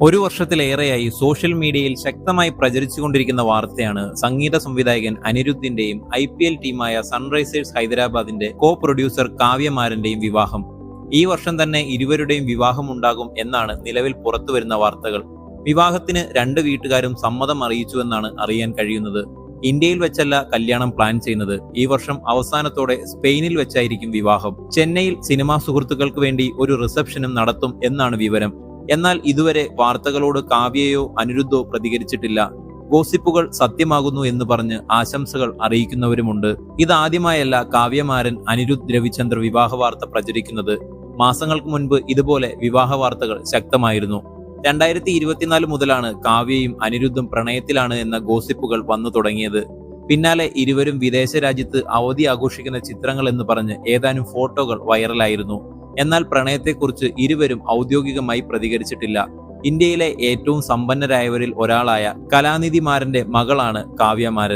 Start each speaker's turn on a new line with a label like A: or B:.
A: ഒരു വർഷത്തിലേറെയായി സോഷ്യൽ മീഡിയയിൽ ശക്തമായി പ്രചരിച്ചുകൊണ്ടിരിക്കുന്ന വാർത്തയാണ് സംഗീത സംവിധായകൻ അനിരുദ്ധിന്റെയും IPL ടീമായ സൺറൈസേഴ്സ് ഹൈദരാബാദിന്റെ കോ പ്രൊഡ്യൂസർ കാവ്യമാരന്റെയും വിവാഹം. ഈ വർഷം തന്നെ ഇരുവരുടെയും വിവാഹമുണ്ടാകും എന്നാണ് നിലവിൽ പുറത്തുവരുന്ന വാർത്തകൾ. വിവാഹത്തിന് രണ്ട് വീട്ടുകാരും സമ്മതം അറിയിച്ചുവെന്നാണ് അറിയാൻ കഴിയുന്നത്. ഇന്ത്യയിൽ വെച്ചല്ല കല്യാണം പ്ലാൻ ചെയ്യുന്നത്. ഈ വർഷം അവസാനത്തോടെ സ്പെയിനിൽ വെച്ചായിരിക്കും വിവാഹം. ചെന്നൈയിൽ സിനിമാ സുഹൃത്തുക്കൾക്ക് വേണ്ടി ഒരു റിസപ്ഷനും നടത്തും എന്നാണ് വിവരം. എന്നാൽ ഇതുവരെ വാർത്തകളോട് കാവ്യയോ അനിരുദ്ധോ പ്രതികരിച്ചിട്ടില്ല. ഗോസിപ്പുകൾ സത്യമാകുന്നു എന്ന് പറഞ്ഞ് ആശംസകൾ അറിയിക്കുന്നവരുമുണ്ട്. ഇതാദ്യമായല്ല കാവ്യമാരൻ അനിരുദ്ധ് രവിചന്ദ്ര വിവാഹ വാർത്ത പ്രചരിക്കുന്നത്. മാസങ്ങൾക്ക് മുൻപ് ഇതുപോലെ വിവാഹ വാർത്തകൾ ശക്തമായിരുന്നു. 2024 മുതലാണ് കാവ്യയും അനിരുദ്ധും പ്രണയത്തിലാണ് എന്ന ഗോസിപ്പുകൾ വന്നു തുടങ്ങിയത്. പിന്നാലെ ഇരുവരും വിദേശ രാജ്യത്ത് അവധി ആഘോഷിക്കുന്ന ചിത്രങ്ങൾ എന്ന് പറഞ്ഞ് ഏതാനും ഫോട്ടോകൾ വൈറലായിരുന്നു. എന്നാൽ പ്രണയത്തെക്കുറിച്ച് ഇരുവരും ഔദ്യോഗികമായി പ്രതികരിച്ചിട്ടില്ല. ഇന്ത്യയിലെ ഏറ്റവും സമ്പന്നരായവരിൽ ഒരാളായ കലാനിധി മാരന്റെ മകളാണ് കാവ്യമാരൻ.